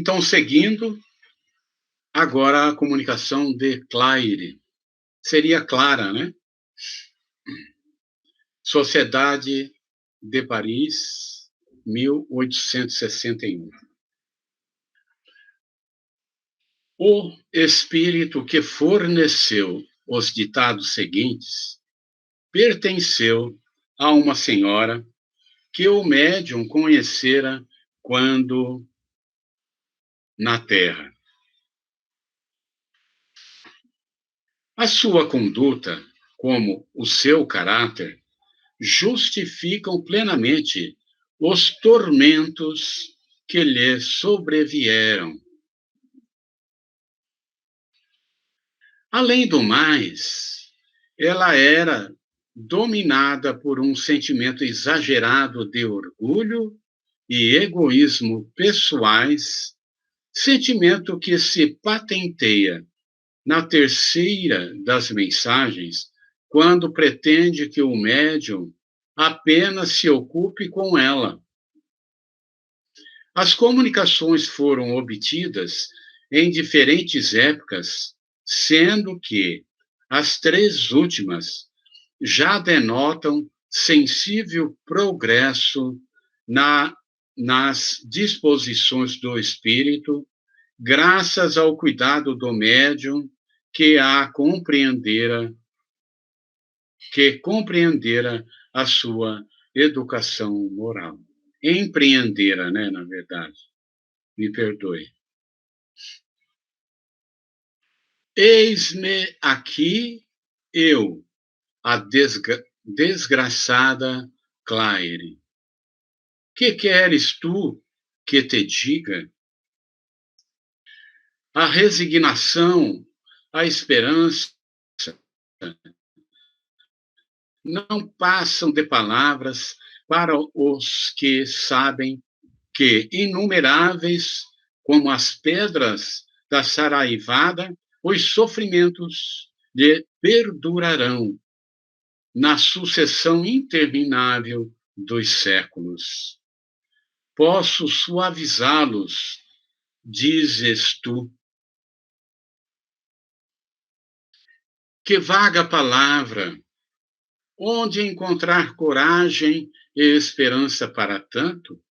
Então, seguindo, agora a comunicação de Claire. Seria Clara, né? Sociedade de Paris, 1861. O espírito que forneceu os ditados seguintes pertenceu a uma senhora que o médium conhecera quando na Terra. A sua conduta, como o seu caráter, justificam plenamente os tormentos que lhe sobrevieram. Além do mais, ela era dominada por um sentimento exagerado de orgulho e egoísmo pessoais, sentimento que se patenteia na terceira das mensagens, quando pretende que o médium apenas se ocupe com ela. As comunicações foram obtidas em diferentes épocas, sendo que as três últimas já denotam sensível progresso nas disposições do espírito, graças ao cuidado do médium que compreendera a sua educação moral. Empreendera, né, na verdade. Me perdoe. Eis-me aqui, eu, a desgraçada Claire. Que queres tu que te diga? A resignação, a esperança não passam de palavras para os que sabem que inumeráveis, como as pedras da saraivada, os sofrimentos lhe perdurarão na sucessão interminável dos séculos. Posso suavizá-los, dizes tu. Que vaga palavra! Onde encontrar coragem e esperança para tanto?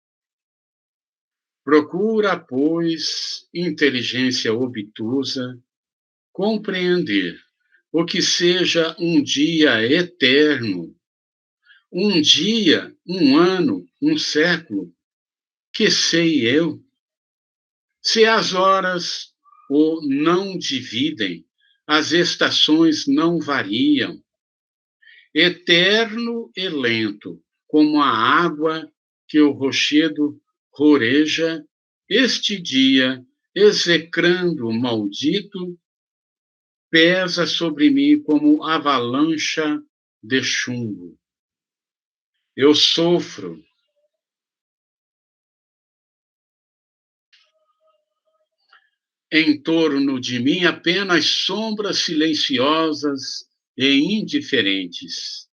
Procura, pois, inteligência obtusa, compreender o que seja um dia eterno, um dia, um ano, um século, que sei eu? Se as horas o não dividem, as estações não variam, eterno e lento, como a água que o rochedo roreja, este dia, execrando maldito, pesa sobre mim como avalanche de chumbo. Eu sofro. Em torno de mim apenas sombras silenciosas e indiferentes.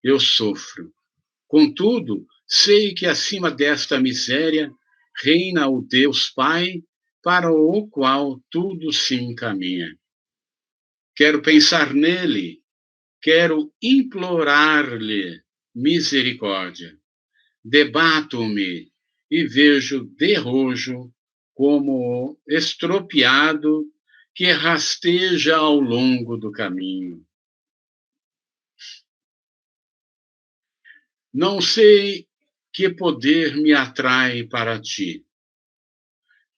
Eu sofro. Contudo, sei que acima desta miséria reina o Deus Pai, para o qual tudo se encaminha. Quero pensar nele, quero implorar-lhe misericórdia. Debato-me e vejo de rojo como o estropiado que rasteja ao longo do caminho. Não sei que poder me atrai para ti.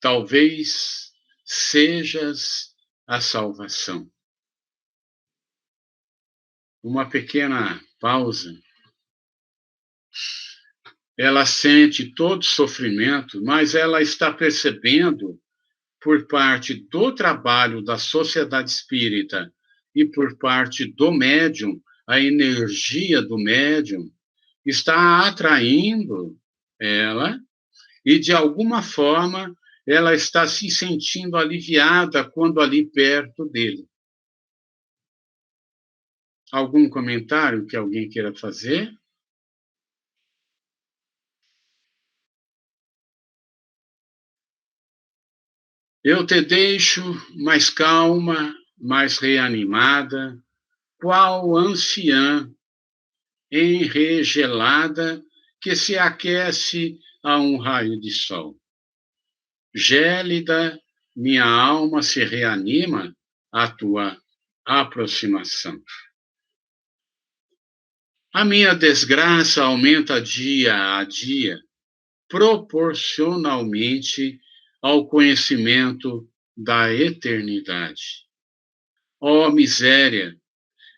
Talvez sejas a salvação. Uma pequena pausa. Ela sente todo sofrimento, mas ela está percebendo, por parte do trabalho da sociedade espírita e por parte do médium, a energia do médium está atraindo ela e, de alguma forma, ela está se sentindo aliviada quando ali perto dele. Algum comentário que alguém queira fazer? Eu te deixo mais calma, mais reanimada, qual anciã enregelada que se aquece a um raio de sol. Gélida, minha alma se reanima à tua aproximação. A minha desgraça aumenta dia a dia, proporcionalmente ao conhecimento da eternidade. Ó miséria,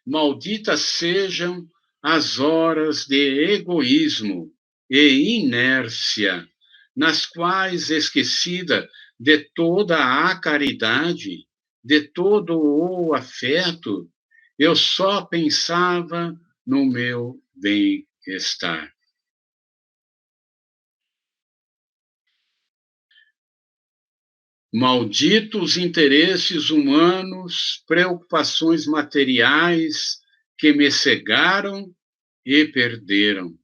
malditas sejam as horas de egoísmo e inércia, nas quais, esquecida de toda a caridade, de todo o afeto, eu só pensava no meu bem-estar. Malditos interesses humanos, preocupações materiais que me cegaram e perderam.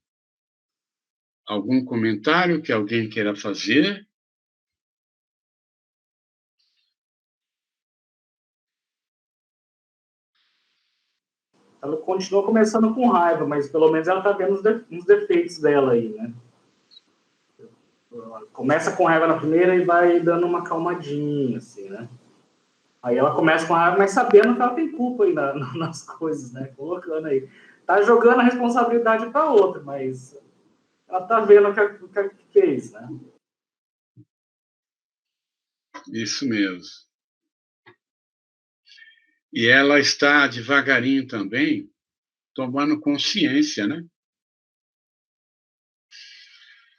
Algum comentário que alguém queira fazer? Ela continua começando com raiva, mas pelo menos ela tá vendo uns defeitos dela aí, né? Começa com raiva na primeira e vai dando uma calmadinha, assim, né? Aí ela começa com raiva, mas sabendo que ela tem culpa aí nas coisas, né? Colocando aí. Tá jogando a responsabilidade para outra, mas ela tá vendo o que fez, né? Isso mesmo. E ela está devagarinho também tomando consciência, né?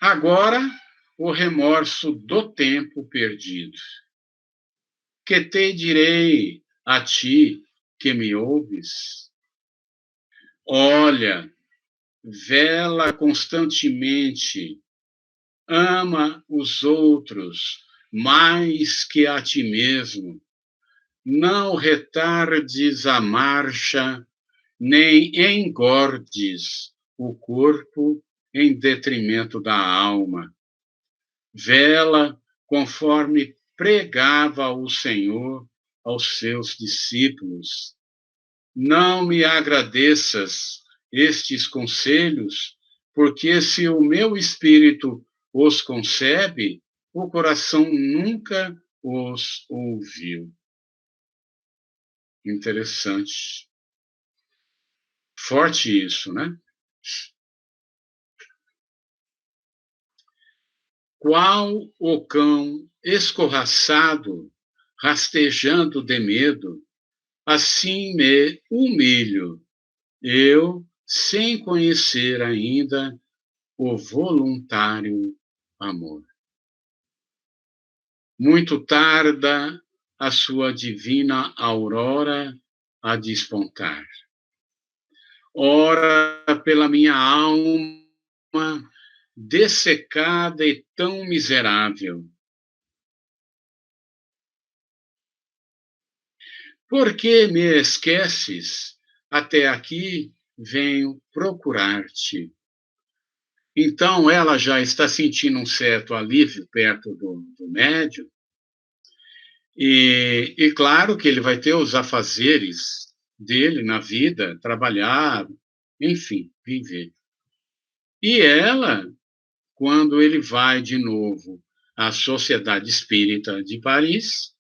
Agora, o remorso do tempo perdido. Que te direi a ti que me ouves? Olha, vela constantemente, ama os outros mais que a ti mesmo. Não retardes a marcha, nem engordes o corpo em detrimento da alma. Vela conforme pregava o Senhor aos seus discípulos. Não me agradeças estes conselhos, porque se o meu espírito os concebe, o coração nunca os ouviu. Interessante. Forte isso, né? Qual o cão escorraçado, rastejando de medo, assim me humilho, eu, sem conhecer ainda o voluntário amor. Muito tarda a sua divina aurora a despontar. Ora, pela minha alma dessecada e tão miserável, por que me esqueces? Até aqui venho procurar-te. Então, ela já está sentindo um certo alívio perto do médium, e claro que ele vai ter os afazeres dele na vida, trabalhar, enfim, viver. E ela, quando ele vai de novo à Sociedade Espírita de Paris,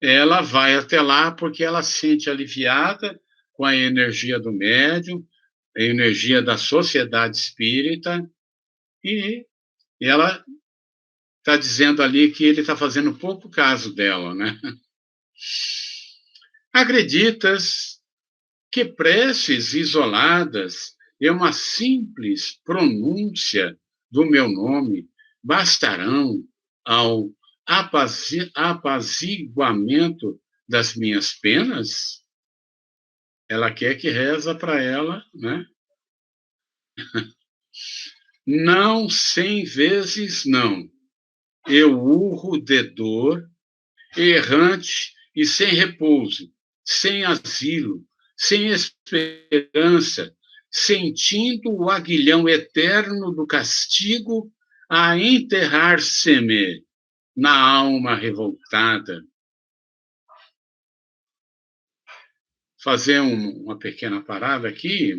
ela vai até lá porque ela se sente aliviada com a energia do médium, a energia da Sociedade Espírita, e ela está dizendo ali que ele está fazendo pouco caso dela, né? Acreditas que preces isoladas e uma simples pronúncia do meu nome bastarão ao apaziguamento das minhas penas? Ela quer que reza para ela, né? Não 100 vezes não. Eu urro de dor, errante e sem repouso, sem asilo, sem esperança, sentindo o aguilhão eterno do castigo a enterrar-se-me. na alma revoltada. Fazer uma pequena parada aqui,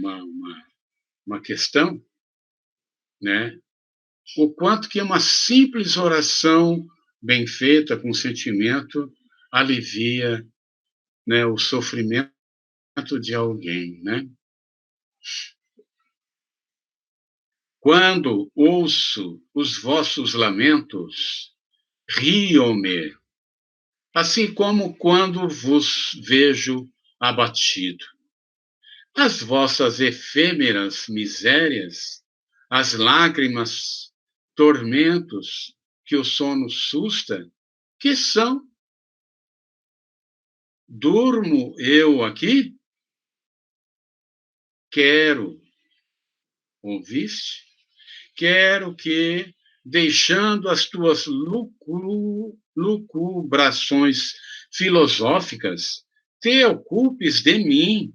uma questão, né? O quanto que uma simples oração bem feita, com sentimento, alivia, né, o sofrimento de alguém, né? Quando ouço os vossos lamentos, rio-me, assim como quando vos vejo abatido. As vossas efêmeras misérias, as lágrimas, tormentos que o sono susta, que são? Durmo eu aqui? Quero, ouviste? Quero que, deixando as tuas lucubrações filosóficas, te ocupes de mim,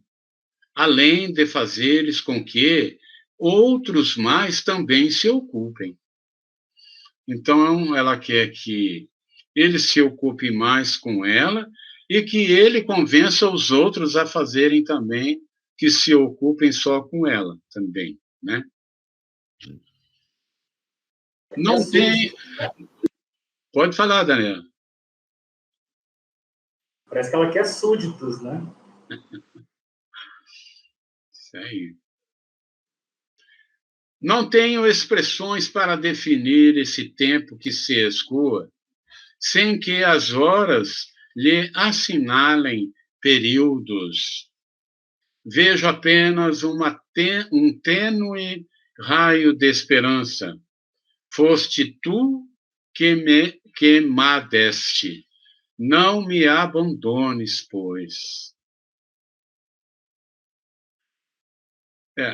além de fazeres com que outros mais também se ocupem. Então, ela quer que ele se ocupe mais com ela e que ele convença os outros a fazerem também, que se ocupem só com ela também, né? Não tem... Pode falar, Daniela. Parece que ela quer súditos, né? Isso aí. Não tenho expressões para definir esse tempo que se escoa, sem que as horas lhe assinalem períodos. Vejo apenas um tênue raio de esperança. Foste tu que me quemadeste. Não me abandones, pois.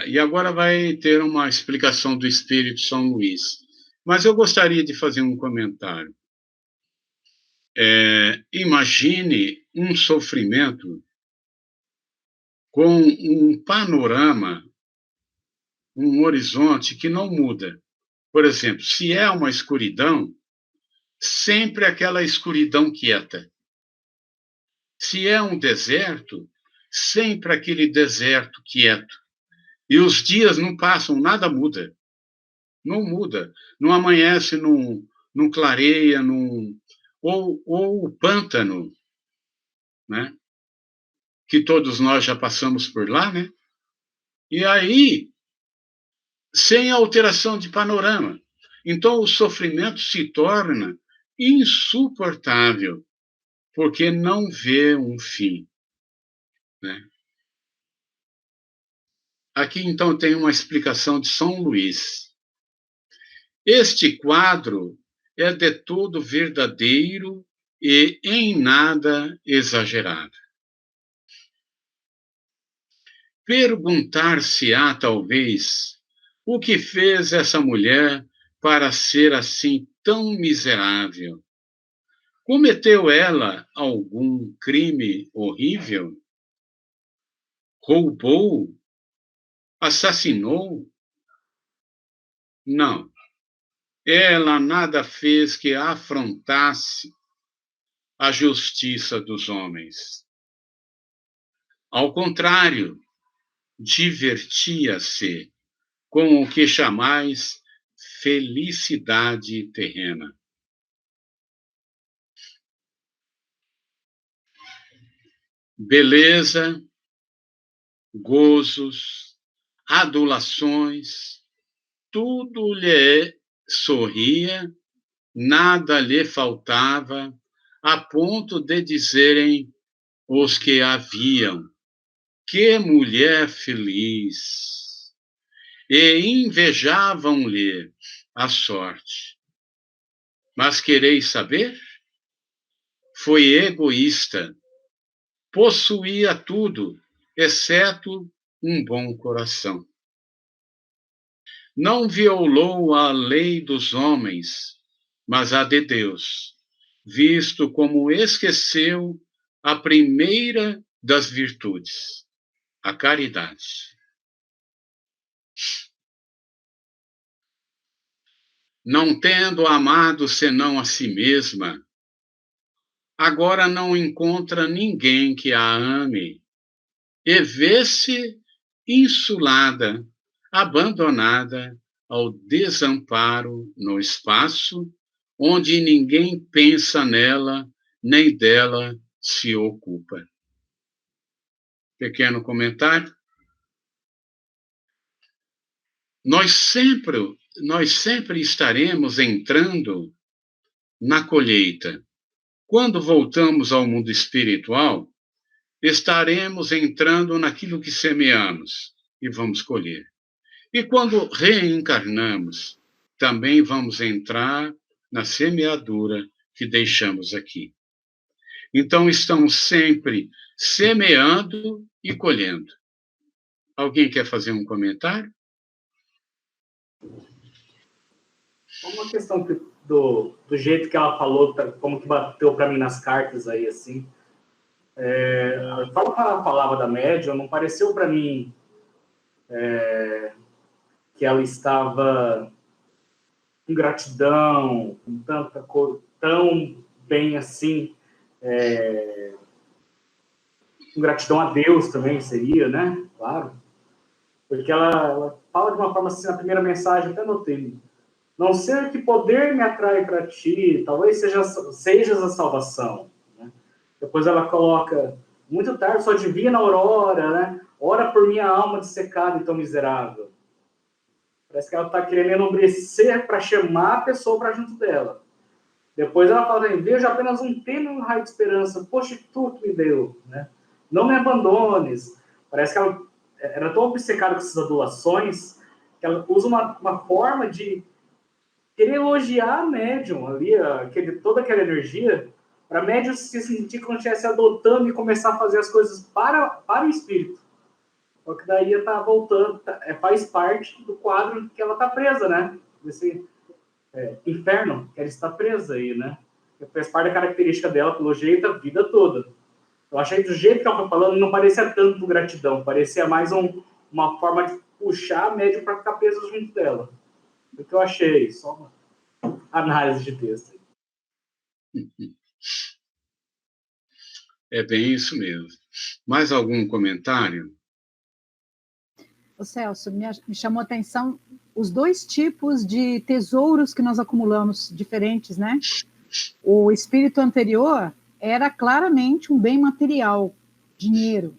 E agora vai ter uma explicação do Espírito São Luís. Mas eu gostaria de fazer um comentário. Imagine um sofrimento com um panorama, um horizonte que não muda. Por exemplo, se é uma escuridão, sempre aquela escuridão quieta. Se é um deserto, sempre aquele deserto quieto. E os dias não passam, nada muda. Não muda. Não amanhece, não clareia, ou o pântano, né? Que todos nós já passamos por lá, né? E aí, sem alteração de panorama. Então, o sofrimento se torna insuportável, porque não vê um fim, né? Aqui, então, tem uma explicação de São Luís. Este quadro é de todo verdadeiro e em nada exagerado. Perguntar-se-á, talvez, o que fez essa mulher para ser assim tão miserável? Cometeu ela algum crime horrível? Roubou? Assassinou? Não. Ela nada fez que afrontasse a justiça dos homens. Ao contrário, divertia-se com o que chamais felicidade terrena. Beleza, gozos, adulações, tudo lhe sorria, nada lhe faltava, a ponto de dizerem os que a viam: que mulher feliz! E invejavam-lhe a sorte. Mas quereis saber? Foi egoísta, possuía tudo, exceto um bom coração. Não violou a lei dos homens, mas a de Deus, visto como esqueceu a primeira das virtudes, a caridade. não tendo amado senão a si mesma, agora não encontra ninguém que a ame, e vê-se insulada, abandonada ao desamparo no espaço, onde ninguém pensa nela, nem dela se ocupa. Pequeno comentário. Nós sempre estaremos entrando na colheita. Quando voltamos ao mundo espiritual, estaremos entrando naquilo que semeamos e vamos colher. E quando reencarnamos, também vamos entrar na semeadura que deixamos aqui. Então, estamos sempre semeando e colhendo. Alguém quer fazer um comentário? Uma questão do jeito que ela falou, como que bateu para mim nas cartas aí, assim. A forma que ela falava da médium, não pareceu para mim que ela estava com gratidão, com tanta coisa, tão bem assim, com gratidão a Deus também seria, né? Claro. Porque ela fala de uma forma assim, na primeira mensagem, até notei. Não ser que poder me atrai para ti, talvez sejas a salvação. Né? Depois ela coloca, muito tarde, só divina aurora, né? Ora por minha alma dissecada e tão miserável. Parece que ela está querendo enombrecer para chamar a pessoa para junto dela. Depois ela fala, vejo apenas um tênue raio de esperança, poxa, tu que me deu. Né? Não me abandones. Parece que ela era tão obcecada com essas adulações que ela usa uma forma de querer elogiar a médium ali, toda aquela energia, para a médium se sentir como se estivesse adotando e começar a fazer as coisas para o espírito. Só que daí está voltando, faz parte do quadro que ela está presa, né? Desse inferno que ela está presa aí, né? Faz parte da característica dela, pelo jeito, a vida toda. Eu achei que do jeito que ela foi falando, não parecia tanto gratidão, parecia mais uma forma de puxar a médium para ficar presa junto dela. O que eu achei, só uma análise de texto. É bem isso mesmo. Mais algum comentário? Ô Celso, me chamou a atenção os dois tipos de tesouros que nós acumulamos, diferentes, né? O espírito anterior era claramente um bem material, dinheiro.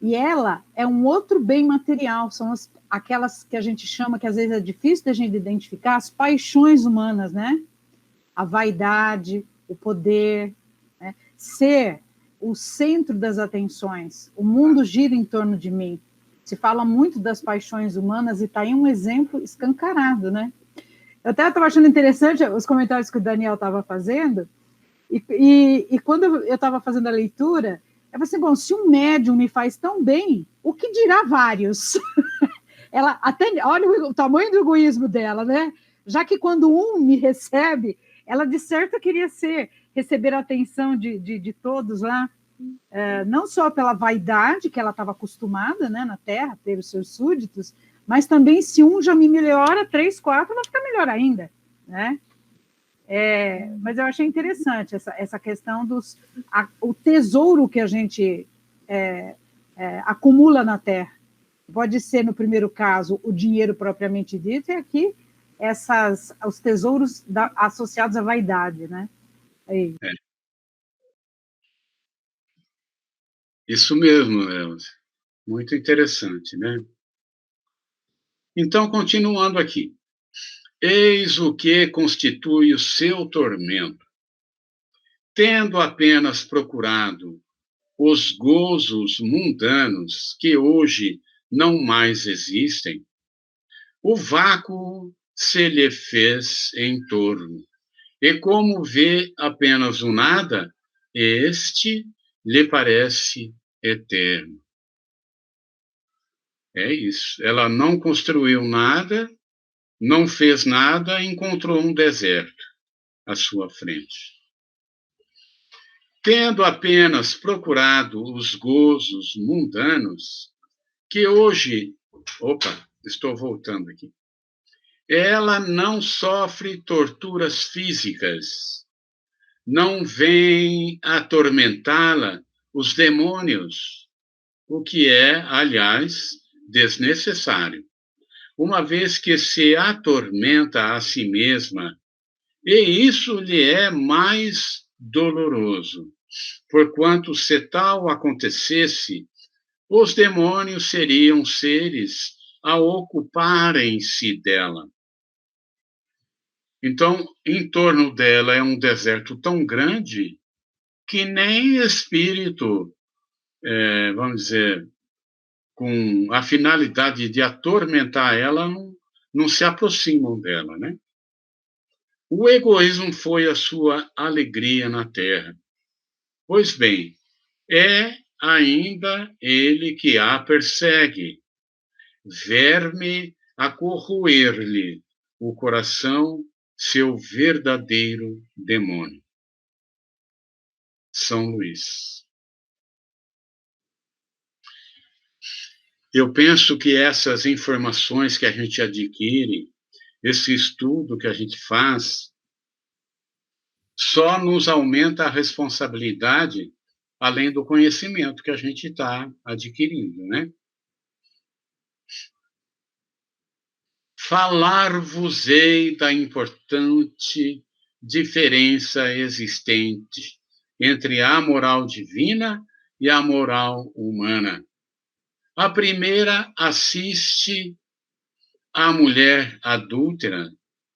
E ela é um outro bem material, são aquelas que a gente chama, que às vezes é difícil da gente identificar, as paixões humanas, né? A vaidade, o poder, né? Ser o centro das atenções. O mundo gira em torno de mim. Se fala muito das paixões humanas e está aí um exemplo escancarado, né? Eu até estava achando interessante os comentários que o Daniel estava fazendo, e quando eu estava fazendo a leitura, eu falei assim, bom, se um médium me faz tão bem, o que dirá vários? Ela até, olha o tamanho do egoísmo dela, né? Já que quando um me recebe, ela de certo queria receber a atenção de todos lá, não só pela vaidade que ela estava acostumada, né, na Terra, ter os seus súditos, mas também se um já me melhora, 3, 4, vai ficar melhor ainda, né? Mas eu achei interessante essa questão o tesouro que a gente acumula na Terra. Pode ser, no primeiro caso, o dinheiro propriamente dito, e aqui os tesouros associados à vaidade, né? Isso mesmo, Elza. Muito interessante, né? Então, continuando aqui. Eis o que constitui o seu tormento. Tendo apenas procurado os gozos mundanos que hoje não mais existem, o vácuo se lhe fez em torno. E como vê apenas o nada, este lhe parece eterno. É isso. Ela não construiu nada, não fez nada, encontrou um deserto à sua frente. Tendo apenas procurado os gozos mundanos, que hoje... Opa, estou voltando aqui. ela não sofre torturas físicas, não vem atormentá-la os demônios, o que é, aliás, desnecessário, uma vez que se atormenta a si mesma, e isso lhe é mais doloroso, porquanto se tal acontecesse, os demônios seriam seres a ocuparem-se dela. Então, em torno dela é um deserto tão grande que nem espírito, vamos dizer, com a finalidade de atormentar ela, não se aproximam dela, né? O egoísmo foi a sua alegria na terra. Pois bem, é ainda ele que a persegue, verme a corroer-lhe o coração, seu verdadeiro demônio. São Luís. Eu penso que essas informações que a gente adquire, esse estudo que a gente faz, só nos aumenta a responsabilidade, além do conhecimento que a gente está adquirindo, né? Falar-vos-ei da importante diferença existente entre a moral divina e a moral humana. A primeira assiste a mulher adúltera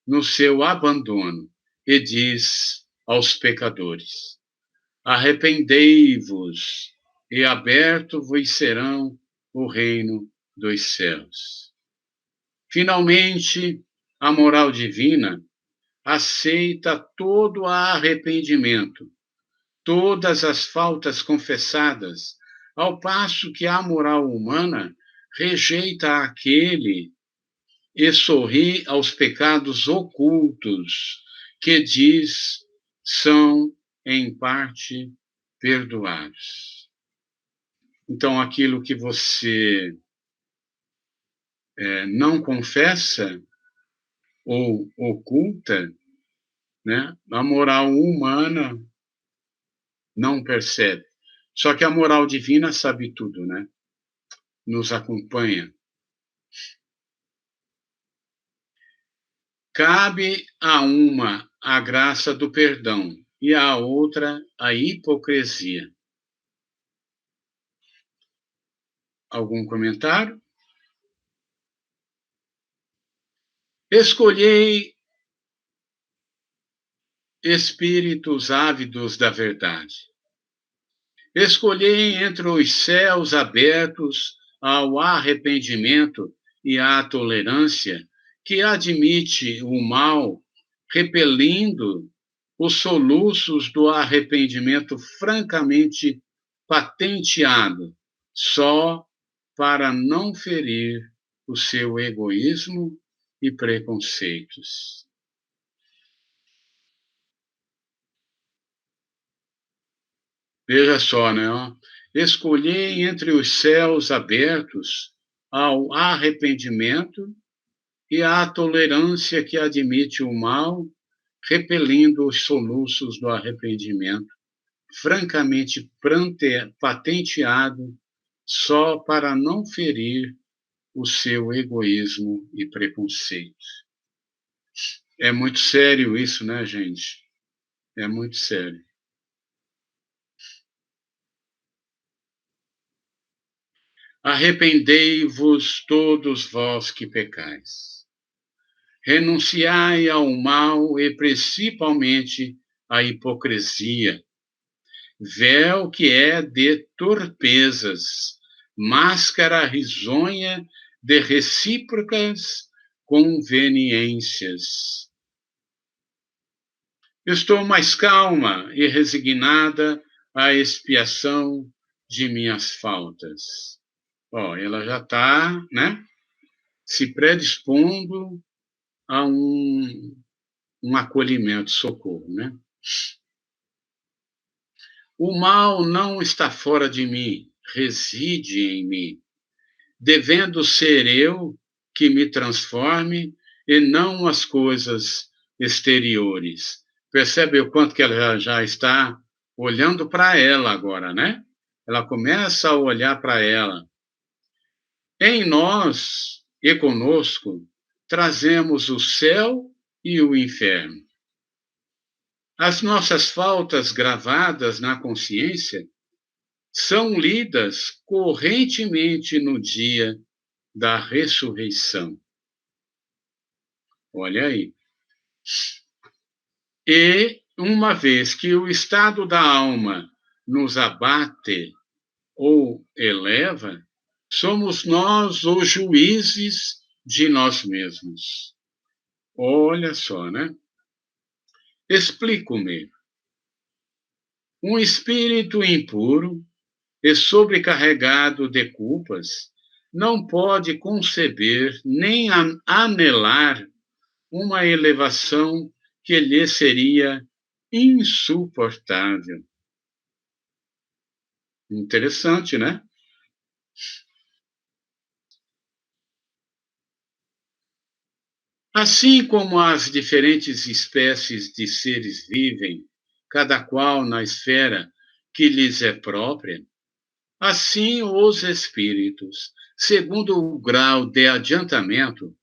no seu abandono e diz aos pecadores: arrependei-vos e aberto vos serão o reino dos céus. Finalmente, a moral divina aceita todo arrependimento, todas as faltas confessadas, ao passo que a moral humana rejeita aquele e sorri aos pecados ocultos, que diz são, em parte, perdoados. Então, aquilo que você não confessa ou oculta, né, a moral humana não percebe. Só que a moral divina sabe tudo, né? Nos acompanha. Cabe a uma a graça do perdão e a outra a hipocrisia. Algum comentário? Escolhei espíritos ávidos da verdade. Escolhei entre os céus abertos ao arrependimento e à tolerância, que admite o mal, repelindo os soluços do arrependimento francamente patenteado, só para não ferir o seu egoísmo e preconceitos. Veja só, né? Escolhi entre os céus abertos ao arrependimento e à tolerância que admite o mal, repelindo os soluços do arrependimento, francamente patenteado só para não ferir o seu egoísmo e preconceito. É muito sério isso, né, gente? É muito sério. Arrependei-vos todos vós que pecais. Renunciai ao mal e principalmente à hipocrisia, véu que é de torpezas, máscara risonha de recíprocas conveniências. Estou mais calma e resignada à expiação de minhas faltas. Ela já está, né, se predispondo a um acolhimento, socorro, né? O mal não está fora de mim, reside em mim, devendo ser eu que me transforme e não as coisas exteriores. Percebe o quanto que ela já está olhando para ela agora, né? Ela começa a olhar para ela. Em nós e conosco, trazemos o céu e o inferno. As nossas faltas gravadas na consciência são lidas correntemente no dia da ressurreição. Olha aí. E, uma vez que o estado da alma nos abate ou eleva, somos nós os juízes de nós mesmos. Olha só, né? Explico-me. Um espírito impuro e sobrecarregado de culpas não pode conceber nem anelar uma elevação que lhe seria insuportável. Interessante, né? Assim como as diferentes espécies de seres vivem, cada qual na esfera que lhes é própria, assim os espíritos, segundo o grau de adiantamento,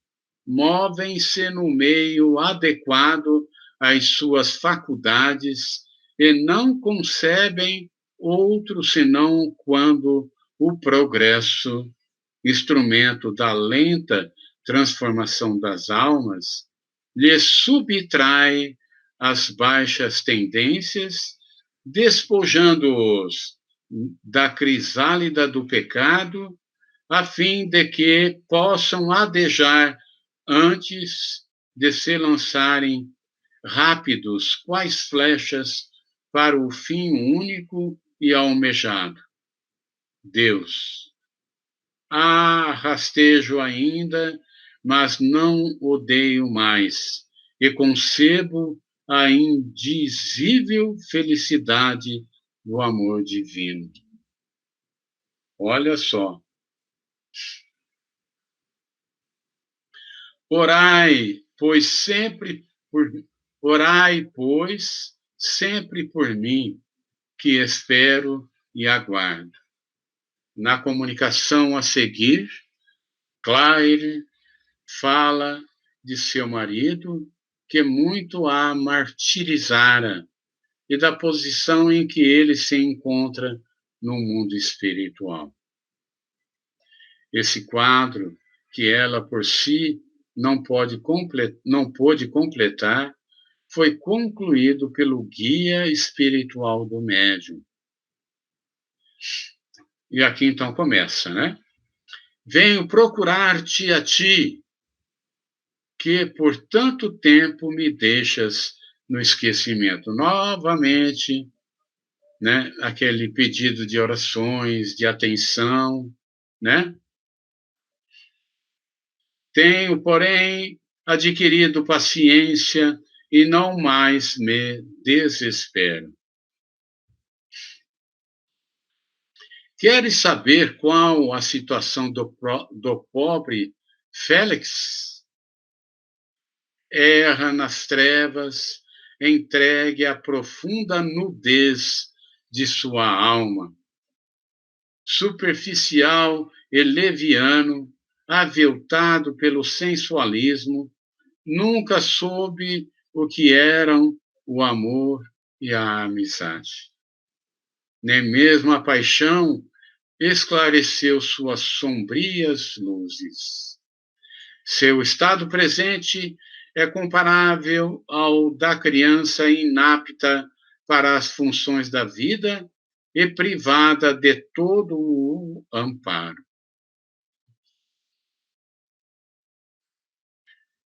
movem-se no meio adequado às suas faculdades e não concebem outro senão quando o progresso, instrumento da lenta transformação das almas, lhes subtrai as baixas tendências, despojando-os da crisálida do pecado, a fim de que possam adejar antes de se lançarem rápidos quais flechas para o fim único e almejado. Deus. Rastejo ainda, mas não odeio mais, e concebo a indizível felicidade do amor divino. Olha só. Orai, pois, sempre por mim, que espero e aguardo. Na comunicação a seguir, Claire fala de seu marido, que muito a martirizara, e da posição em que ele se encontra no mundo espiritual. Esse quadro, que ela por si não pôde completar, foi concluído pelo guia espiritual do médium. E aqui então começa, né? Venho procurar-te a ti, que por tanto tempo me deixas no esquecimento. Novamente, né? Aquele pedido de orações, de atenção, né? Tenho, porém, adquirido paciência e não mais me desespero. Queres saber qual a situação do pobre Félix? Erra nas trevas, entregue à profunda nudez de sua alma. Superficial e leviano, aviltado pelo sensualismo, nunca soube o que eram o amor e a amizade. Nem mesmo a paixão esclareceu suas sombrias luzes. Seu estado presente é comparável ao da criança inapta para as funções da vida e privada de todo o amparo.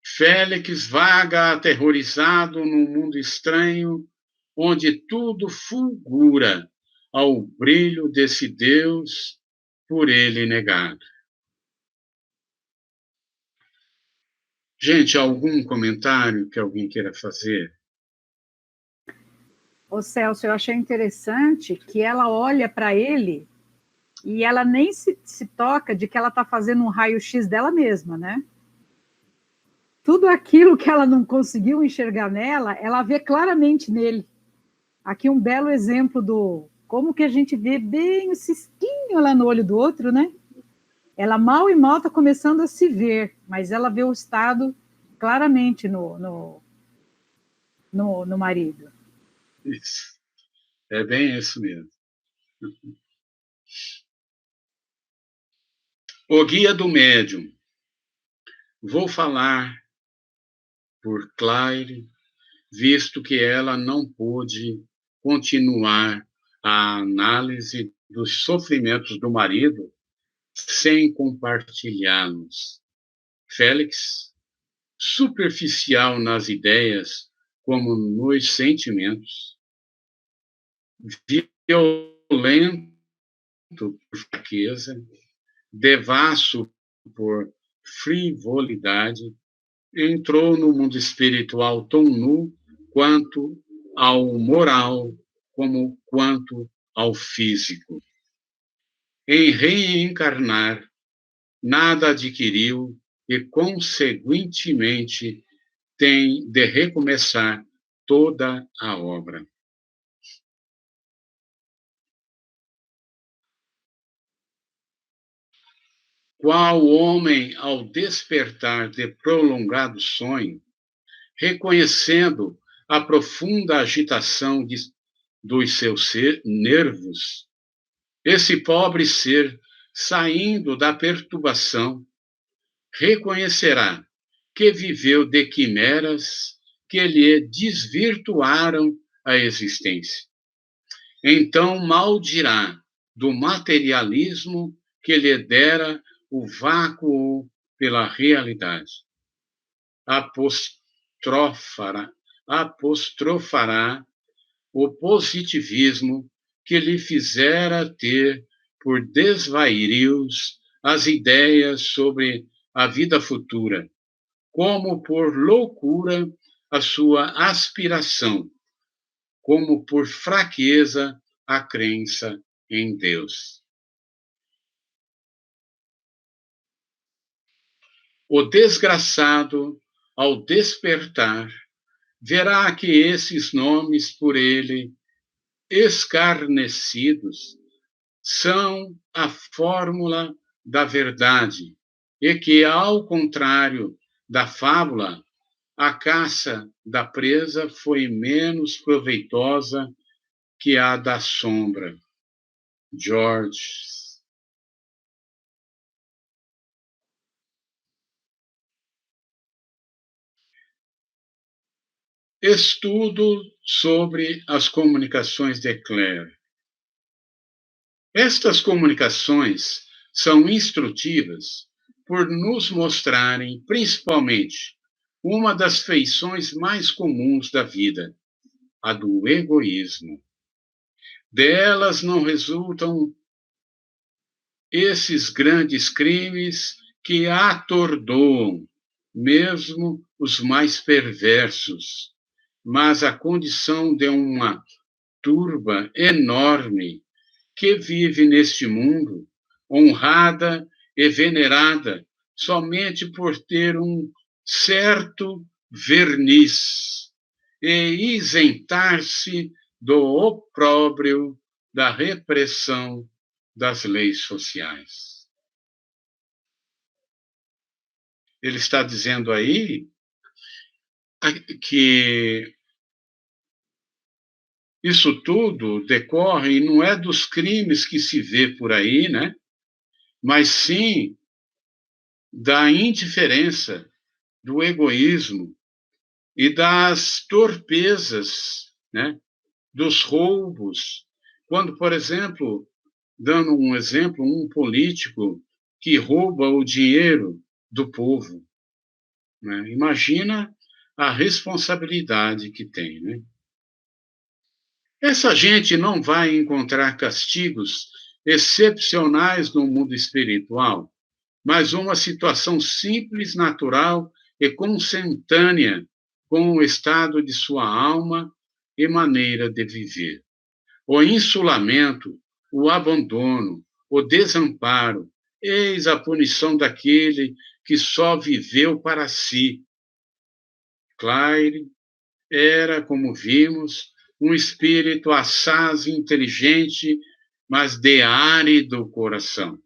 Félix vaga aterrorizado num mundo estranho, onde tudo fulgura ao brilho desse Deus por ele negado. Gente, algum comentário que alguém queira fazer? Ô Celso, eu achei interessante que ela olha para ele e ela nem se toca de que ela está fazendo um raio-x dela mesma, né? tudo aquilo que ela não conseguiu enxergar nela, ela vê claramente nele. Aqui um belo exemplo do como que a gente vê bem o cisquinho lá no olho do outro, né? Ela mal e mal está começando a se ver, mas ela vê o estado claramente no marido. Isso. É bem isso mesmo. O guia do médium. Vou falar por Claire, visto que ela não pôde continuar a análise dos sofrimentos do marido sem compartilhá-los. Félix, superficial nas ideias como nos sentimentos, violento por fraqueza, devasso por frivolidade, entrou no mundo espiritual tão nu quanto ao moral, como quanto ao físico. Em reencarnar, nada adquiriu e, conseguintemente, tem de recomeçar toda a obra. Qual homem, ao despertar de prolongado sonho, reconhecendo a profunda agitação dos seus nervos, esse pobre ser, saindo da perturbação, reconhecerá que viveu de quimeras que lhe desvirtuaram a existência. Então maldirá do materialismo que lhe dera o vácuo pela realidade. Apostrofará o positivismo que lhe fizera ter por desvarios as ideias sobre a vida futura, como por loucura a sua aspiração, como por fraqueza a crença em Deus. O desgraçado, ao despertar, verá que esses nomes por ele escarnecidos são a fórmula da verdade e que, ao contrário da fábula, a caça da presa foi menos proveitosa que a da sombra. George. Estudo sobre as comunicações de Claire. Estas comunicações são instrutivas por nos mostrarem, principalmente, uma das feições mais comuns da vida, a do egoísmo. Delas não resultam esses grandes crimes que atordoam mesmo os mais perversos, mas a condição de uma turba enorme que vive neste mundo, honrada e venerada somente por ter um certo verniz e isentar-se do opróbrio da repressão das leis sociais. Ele está dizendo aí que isso tudo decorre e não é dos crimes que se vê por aí, né? Mas sim da indiferença, do egoísmo e das torpezas, né? Dos roubos. Quando, por exemplo, dando um exemplo, um político que rouba o dinheiro do povo, né? Imagina a responsabilidade que tem, né? Essa gente não vai encontrar castigos excepcionais no mundo espiritual, mas uma situação simples, natural e consentânea com o estado de sua alma e maneira de viver. O insulamento, o abandono, o desamparo, eis a punição daquele que só viveu para si, Claire era, como vimos, um espírito assaz inteligente, mas de árido coração.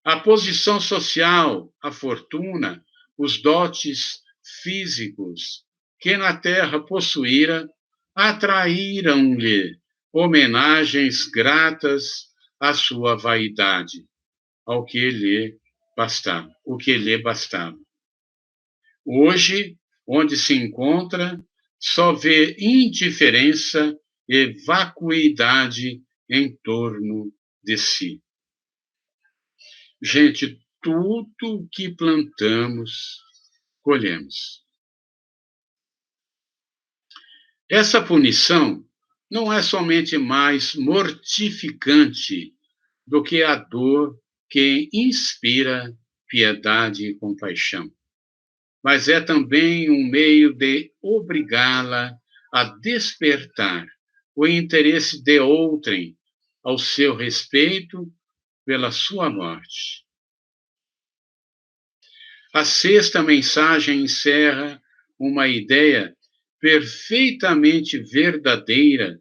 A posição social, a fortuna, os dotes físicos que na terra possuíra, atraíram-lhe homenagens gratas à sua vaidade, ao que lhe bastava, o que lhe bastava. Hoje, onde se encontra, só vê indiferença e vacuidade em torno de si. Gente, tudo que plantamos, colhemos. Essa punição não é somente mais mortificante do que a dor que inspira piedade e compaixão, mas é também um meio de obrigá-la a despertar o interesse de outrem ao seu respeito pela sua morte. A sexta mensagem encerra uma ideia perfeitamente verdadeira,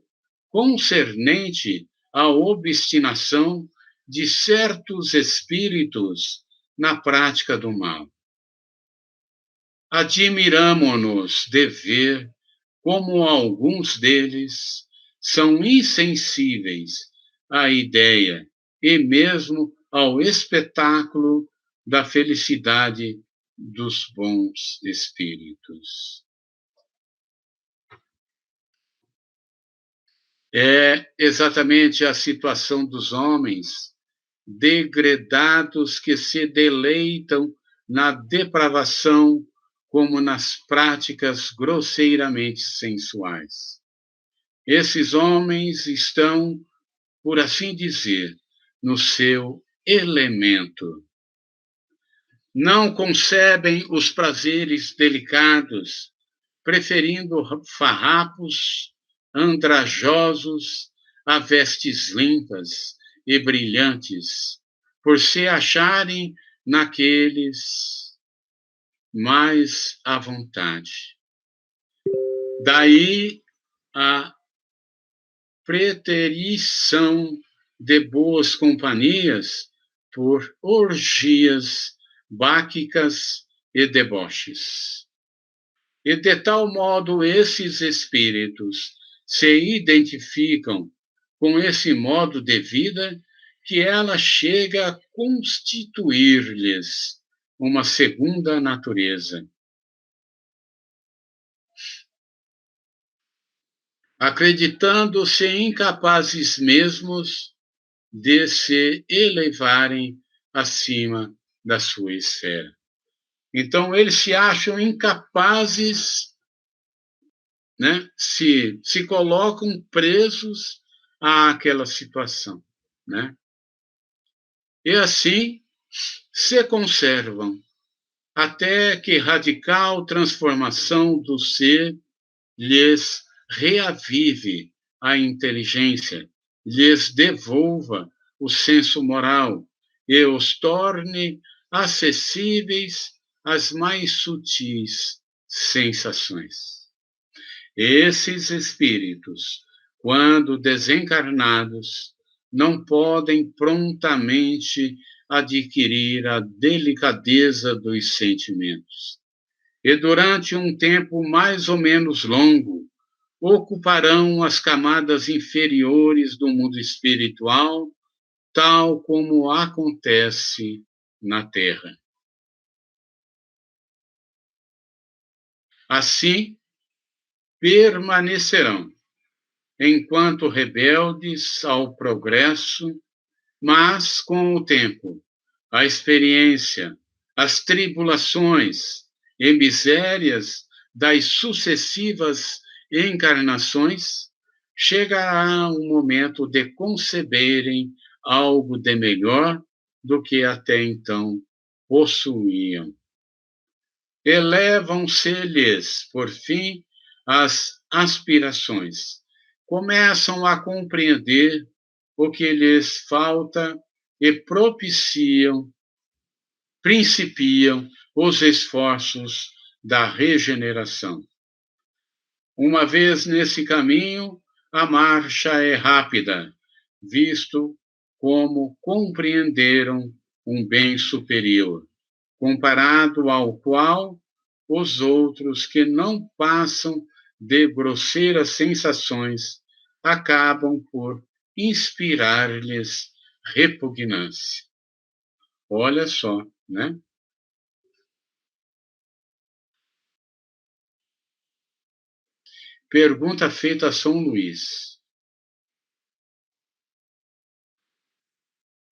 concernente à obstinação de certos espíritos na prática do mal. Admiramo-nos de ver como alguns deles são insensíveis à ideia e mesmo ao espetáculo da felicidade dos bons espíritos. É exatamente a situação dos homens degredados que se deleitam na depravação como nas práticas grosseiramente sensuais. Esses homens estão, por assim dizer, no seu elemento. Não concebem os prazeres delicados, preferindo farrapos andrajosos a vestes limpas e brilhantes, por se acharem naqueles mais à vontade. Daí a preterição de boas companhias por orgias báquicas e deboches. E de tal modo esses espíritos se identificam com esse modo de vida que ela chega a constituir-lhes uma segunda natureza. Acreditando-se incapazes mesmos de se elevarem acima da sua esfera. Então, eles se acham incapazes, né? Se colocam presos àquela situação, né? E assim se conservam até que radical transformação do ser lhes reavive a inteligência, lhes devolva o senso moral e os torne acessíveis às mais sutis sensações. Esses espíritos, quando desencarnados, não podem prontamente adquirir a delicadeza dos sentimentos. E durante um tempo mais ou menos longo, ocuparão as camadas inferiores do mundo espiritual, tal como acontece na Terra. Assim, permanecerão, enquanto rebeldes ao progresso, mas com o tempo, a experiência, as tribulações e misérias das sucessivas encarnações, chegará um momento de conceberem algo de melhor do que até então possuíam. Elevam-se-lhes, por fim, as aspirações. Começam a compreender o que lhes falta e principiam os esforços da regeneração. Uma vez nesse caminho, a marcha é rápida, visto como compreenderam um bem superior, comparado ao qual os outros que não passam de grosseiras sensações acabam por inspirar-lhes repugnância. Olha só, né? Pergunta feita a São Luís.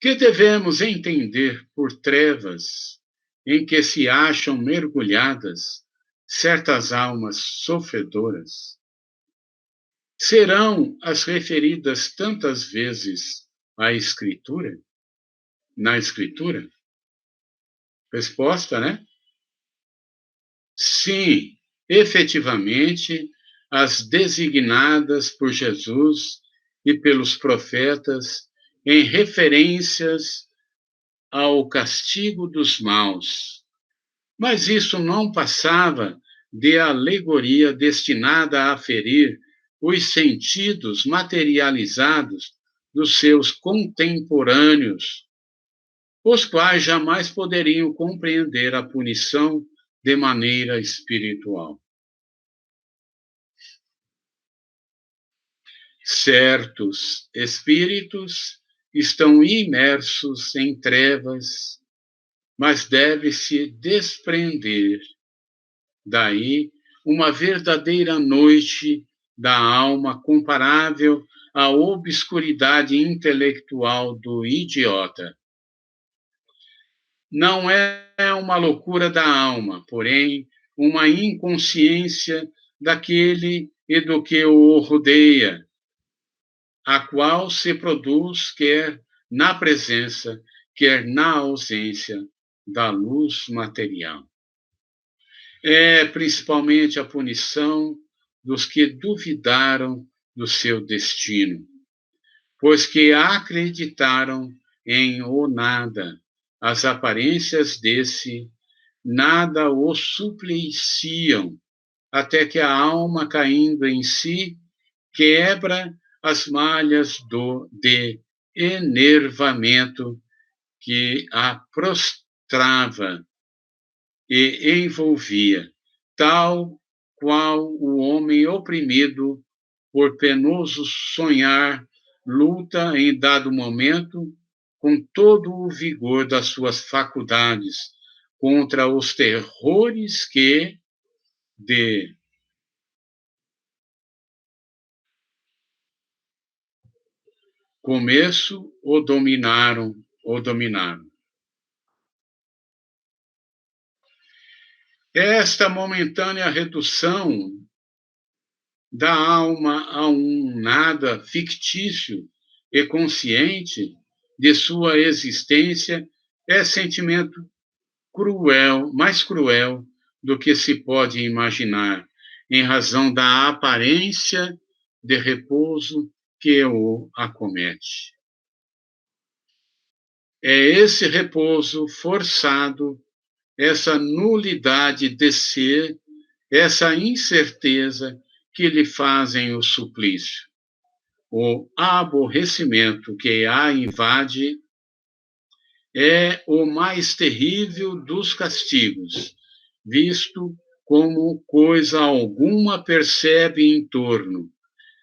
Que devemos entender por trevas em que se acham mergulhadas certas almas sofredoras? Serão as referidas tantas vezes à Escritura? Na Escritura? Resposta, né? Sim, efetivamente, as designadas por Jesus e pelos profetas em referências ao castigo dos maus. Mas isso não passava de alegoria destinada a ferir os sentidos materializados dos seus contemporâneos, os quais jamais poderiam compreender a punição de maneira espiritual. Certos espíritos estão imersos em trevas, mas deve-se desprender daí uma verdadeira noite da alma comparável à obscuridade intelectual do idiota. Não é uma loucura da alma, porém, uma inconsciência daquele e do que o rodeia, a qual se produz quer na presença, quer na ausência da luz material. É principalmente a punição dos que duvidaram do seu destino, pois que acreditaram em o nada, as aparências desse nada o supliciam, até que a alma, caindo em si, quebra as malhas de enervamento que a prostrava e envolvia, tal qual o homem oprimido por penoso sonhar luta em dado momento com todo o vigor das suas faculdades contra os terrores que de começo o dominaram. Esta momentânea redução da alma a um nada fictício e consciente de sua existência é sentimento cruel, mais cruel do que se pode imaginar, em razão da aparência de repouso que o acomete. É esse repouso forçado, essa nulidade de ser, essa incerteza que lhe fazem o suplício. O aborrecimento que a invade é o mais terrível dos castigos, visto como coisa alguma percebe em torno,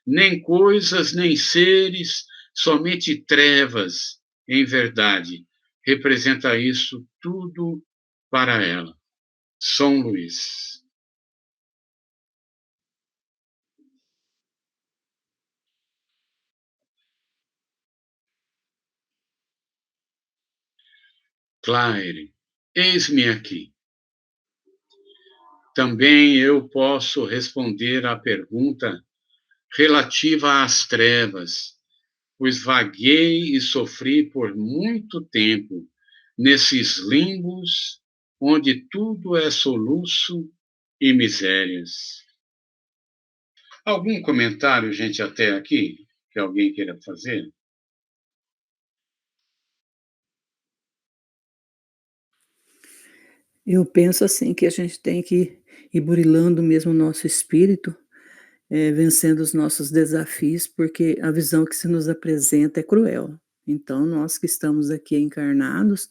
nem coisas, nem seres, somente trevas, em verdade. Representa isso tudo para ela. São Luís. Claire, eis-me aqui. Também eu posso responder à pergunta relativa às trevas, pois vaguei e sofri por muito tempo nesses limbos onde tudo é soluço e misérias. Algum comentário, gente, até aqui, que alguém queira fazer? Eu penso assim que a gente tem que e burilando mesmo o nosso espírito, vencendo os nossos desafios, porque a visão que se nos apresenta é cruel. Então, nós que estamos aqui encarnados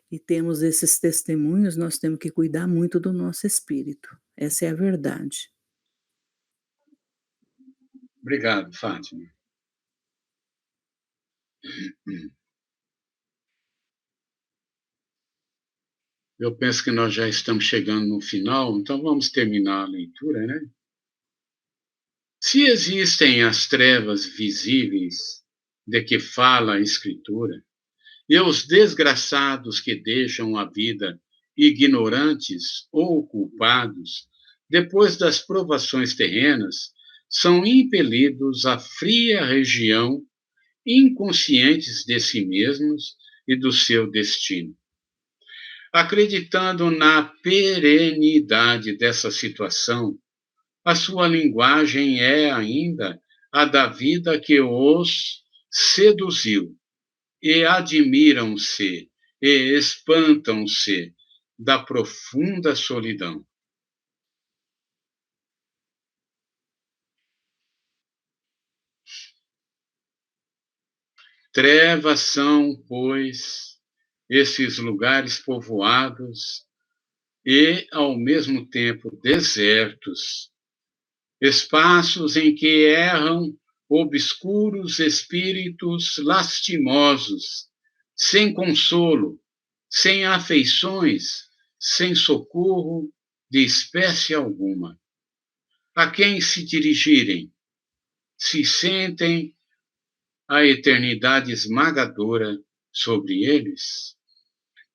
e temos esses testemunhos, nós temos que cuidar muito do nosso espírito. Essa é a verdade. Obrigado, Fátima. Eu penso que nós já estamos chegando no final, então vamos terminar a leitura, né? Se existem as trevas visíveis de que fala a Escritura, e os desgraçados que deixam a vida ignorantes ou culpados, depois das provações terrenas, são impelidos à fria região, inconscientes de si mesmos e do seu destino. Acreditando na perenidade dessa situação, a sua linguagem é ainda a da vida que os seduziu, e admiram-se e espantam-se da profunda solidão. Trevas são, pois, esses lugares povoados e, ao mesmo tempo, desertos, espaços em que erram obscuros espíritos lastimosos, sem consolo, sem afeições, sem socorro de espécie alguma. A quem se dirigirem, se sentem a eternidade esmagadora sobre eles,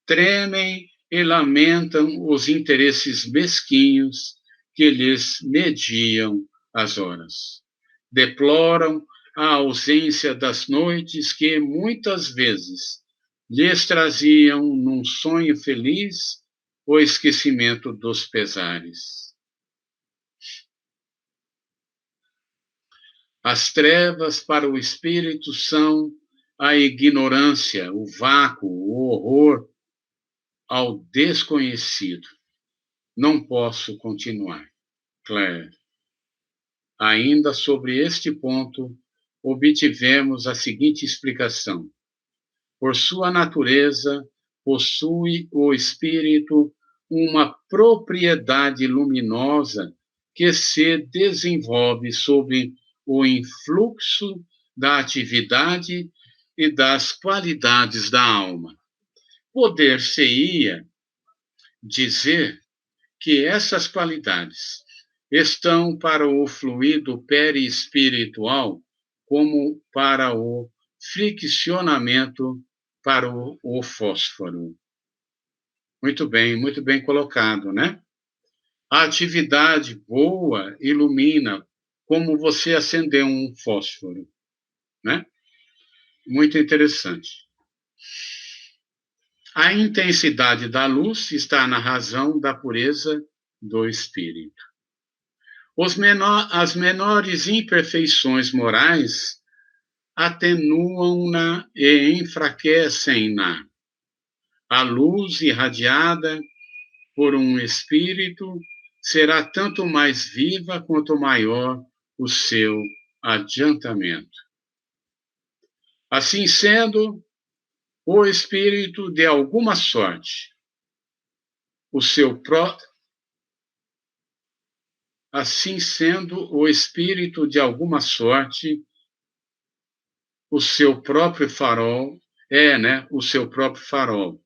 tremem e lamentam os interesses mesquinhos que lhes mediam as horas. Deploram a ausência das noites que, muitas vezes, lhes traziam num sonho feliz o esquecimento dos pesares. As trevas para o espírito são a ignorância, o vácuo, o horror ao desconhecido. Não posso continuar. Claire. Ainda sobre este ponto, obtivemos a seguinte explicação. Por sua natureza, possui o espírito uma propriedade luminosa que se desenvolve sob o influxo da atividade e das qualidades da alma. Poder-se-ia dizer que essas qualidades estão para o fluido perispiritual como para o friccionamento para o fósforo. Muito bem colocado, né? A atividade boa ilumina como você acender um fósforo, né? Muito interessante. A intensidade da luz está na razão da pureza do espírito. As menores imperfeições morais atenuam-na e enfraquecem-na. A luz irradiada por um espírito será tanto mais viva quanto maior o seu adiantamento. Assim sendo, o espírito de alguma sorte, assim sendo o espírito de alguma sorte, o seu próprio farol, o seu próprio farol,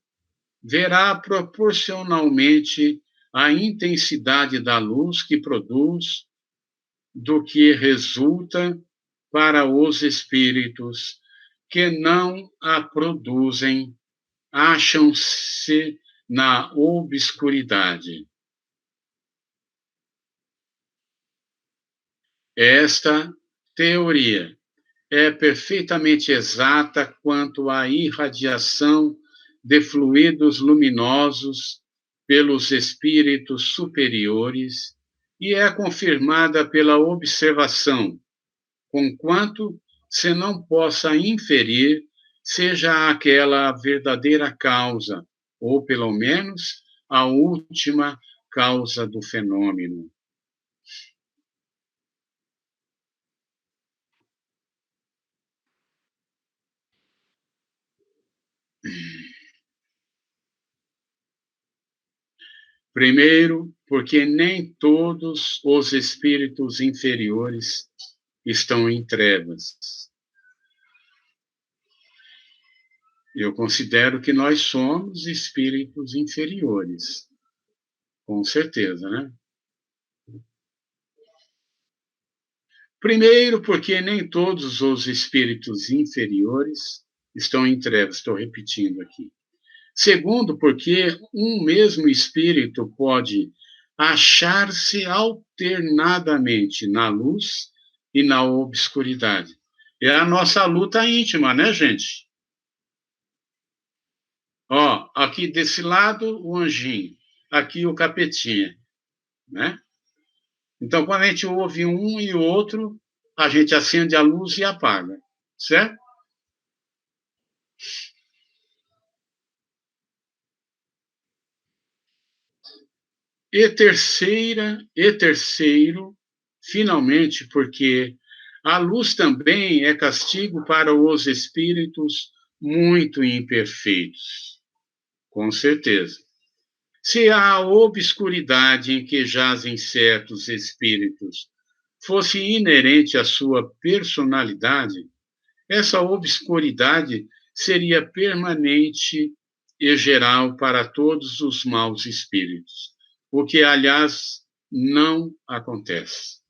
verá proporcionalmente a intensidade da luz que produz, do que resulta para os espíritos que não a produzem, acham-se na obscuridade. Esta teoria é perfeitamente exata quanto à irradiação de fluidos luminosos pelos espíritos superiores e é confirmada pela observação, conquanto se não possa inferir seja aquela a verdadeira causa, ou pelo menos a última causa do fenômeno. Primeiro, porque nem todos os espíritos inferiores estão em trevas. Eu considero que nós somos espíritos inferiores, com certeza, né? Primeiro, porque nem todos os espíritos inferiores estão em trevas, estou repetindo aqui. Segundo, porque um mesmo espírito pode achar-se alternadamente na luz e na obscuridade. É a nossa luta íntima, né, gente? Ó, aqui desse lado o anjinho, aqui o capetinha, né? Então, quando a gente ouve um e o outro, a gente acende a luz e apaga, certo? E terceiro, finalmente, porque a luz também é castigo para os espíritos muito imperfeitos, com certeza. Se a obscuridade em que jazem certos espíritos fosse inerente à sua personalidade, essa obscuridade seria permanente e geral para todos os maus espíritos, o que, aliás, não acontece.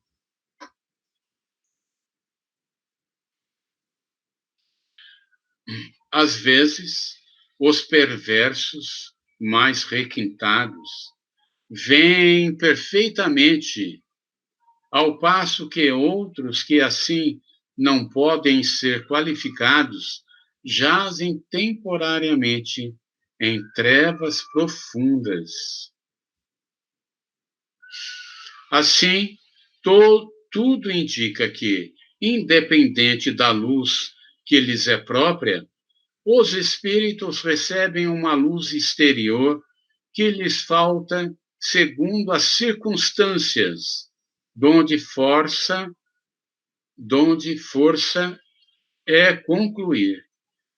Às vezes, os perversos mais requintados veem perfeitamente, ao passo que outros que assim não podem ser qualificados jazem temporariamente em trevas profundas. Assim, tudo indica que, independente da luz que lhes é própria, os espíritos recebem uma luz exterior que lhes falta segundo as circunstâncias, donde força é concluir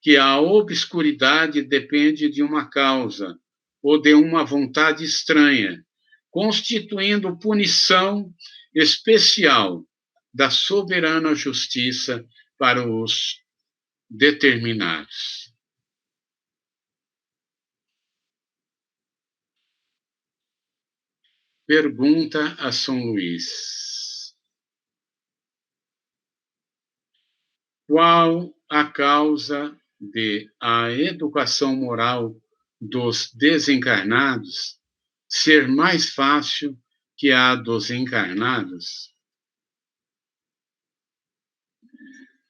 que a obscuridade depende de uma causa ou de uma vontade estranha, constituindo punição especial da soberana justiça para os determinados. Pergunta a São Luís: qual a causa de a educação moral dos desencarnados ser mais fácil que a dos encarnados?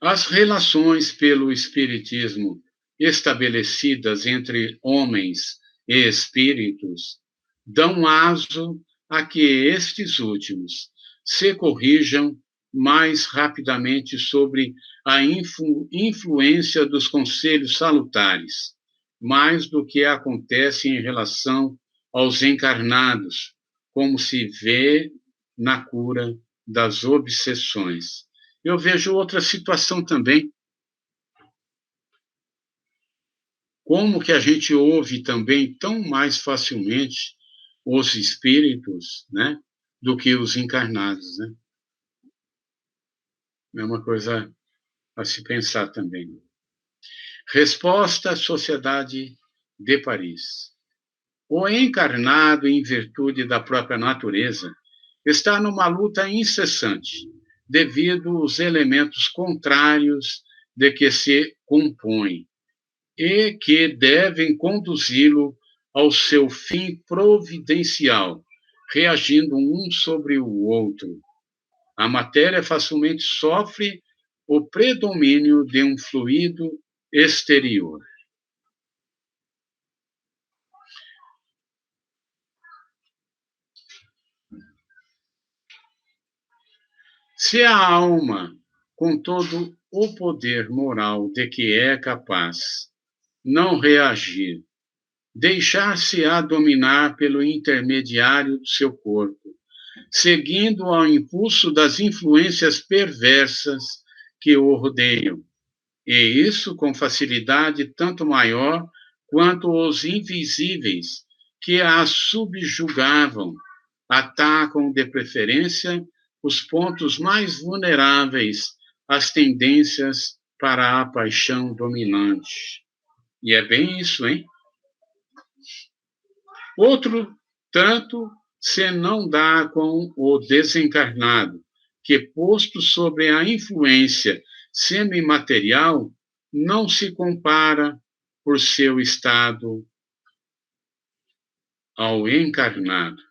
As relações pelo Espiritismo estabelecidas entre homens e espíritos dão aso a que estes últimos se corrijam mais rapidamente sobre a influência dos conselhos salutares, mais do que acontece em relação aos encarnados, como se vê na cura das obsessões. Eu vejo outra situação também. Como que a gente ouve também tão mais facilmente os espíritos, né, do que os encarnados, né? É uma coisa a se pensar também. Resposta à Sociedade de Paris. O encarnado, em virtude da própria natureza, está numa luta incessante, devido aos elementos contrários de que se compõe, e que devem conduzi-lo ao seu fim providencial, reagindo um sobre o outro. A matéria facilmente sofre o predomínio de um fluido exterior. Se a alma, com todo o poder moral de que é capaz, não reagir deixar-se-á dominar pelo intermediário do seu corpo, seguindo ao impulso das influências perversas que o rodeiam, e isso com facilidade tanto maior quanto os invisíveis que a subjugavam atacam de preferência os pontos mais vulneráveis às tendências para a paixão dominante. E é bem isso, hein? Outro tanto se não dá com o desencarnado, que, posto sobre a influência semimaterial, não se compara por seu estado ao encarnado.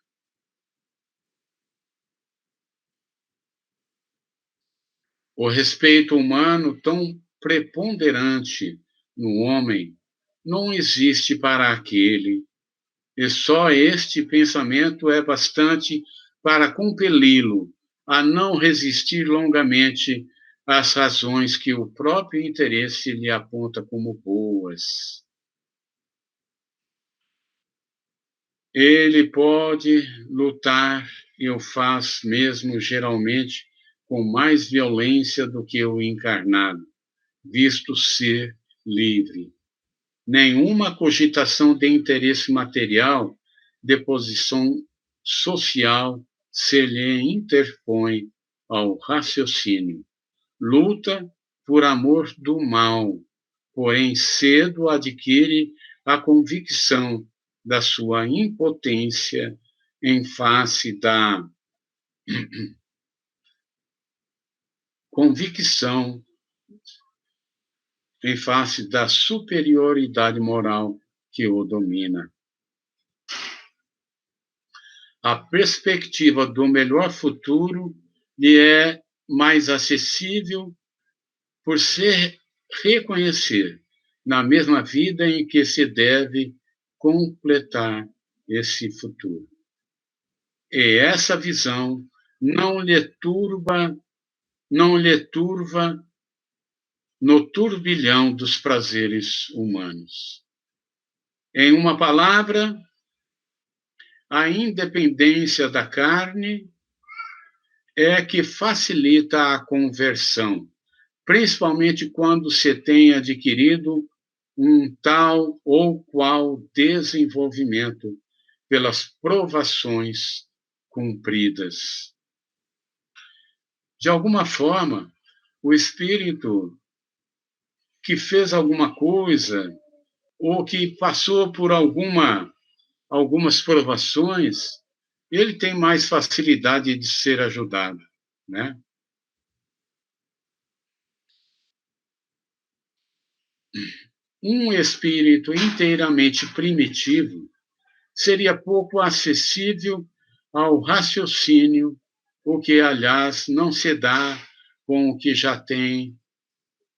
O respeito humano tão preponderante no homem não existe para aquele, e só este pensamento é bastante para compeli-lo a não resistir longamente às razões que o próprio interesse lhe aponta como boas. Ele pode lutar, e o faz mesmo geralmente com mais violência do que o encarnado, visto ser livre. Nenhuma cogitação de interesse material, de posição social, se lhe interpõe ao raciocínio. Luta por amor do mal, porém cedo adquire a convicção da sua impotência em face da convicção em face da superioridade moral que o domina. A perspectiva do melhor futuro lhe é mais acessível por se reconhecer na mesma vida em que se deve completar esse futuro. E essa visão não lhe turva no turbilhão dos prazeres humanos. Em uma palavra, a independência da carne é que facilita a conversão, principalmente quando se tem adquirido um tal ou qual desenvolvimento pelas provações cumpridas. De alguma forma, o espírito que fez alguma coisa ou que passou por algumas provações, ele tem mais facilidade de ser ajudado, né? Um espírito inteiramente primitivo seria pouco acessível ao raciocínio, o que, aliás, não se dá com o que já tem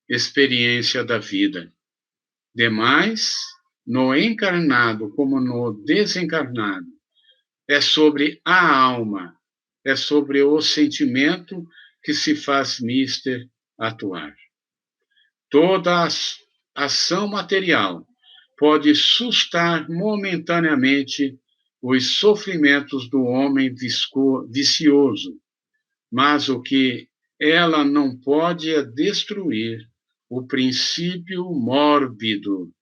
experiência da vida. Demais, no encarnado como no desencarnado, é sobre a alma, é sobre o sentimento que se faz mister atuar. Toda ação material pode sustar momentaneamente os sofrimentos do homem vicioso, mas o que ela não pode é destruir o princípio mórbido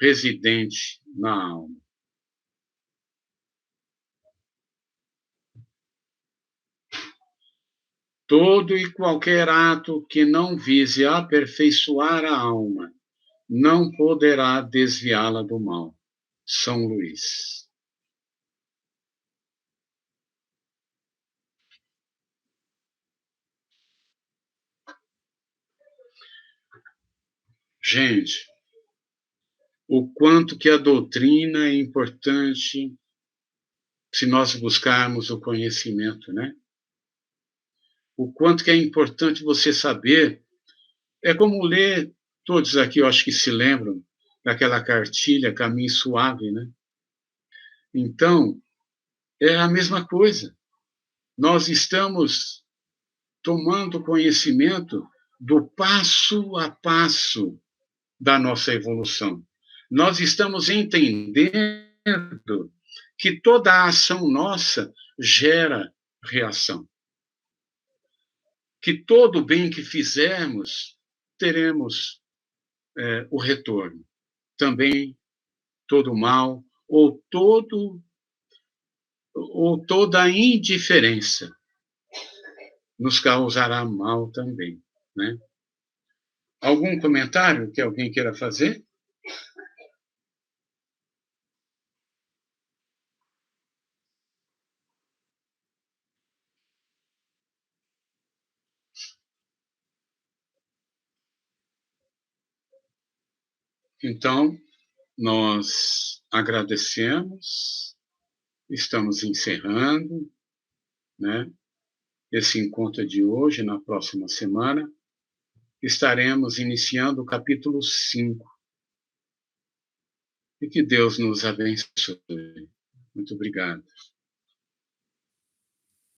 residente na alma. Todo e qualquer ato que não vise aperfeiçoar a alma não poderá desviá-la do mal. São Luís. Gente, o quanto que a doutrina é importante se nós buscarmos o conhecimento, né? O quanto que é importante você saber. É como ler, todos aqui eu acho que se lembram daquela cartilha Caminho Suave, né? Então, é a mesma coisa. Nós estamos tomando conhecimento do passo a passo da nossa evolução. nós estamos entendendo que toda a ação nossa gera reação. Que todo o bem que fizermos, teremos o retorno. Também todo o mal, ou toda a indiferença nos causará mal também, né? Algum comentário que alguém queira fazer? Então, nós agradecemos, estamos encerrando, né, esse encontro de hoje. Na próxima semana estaremos iniciando o capítulo 5. E que Deus nos abençoe. Muito obrigado.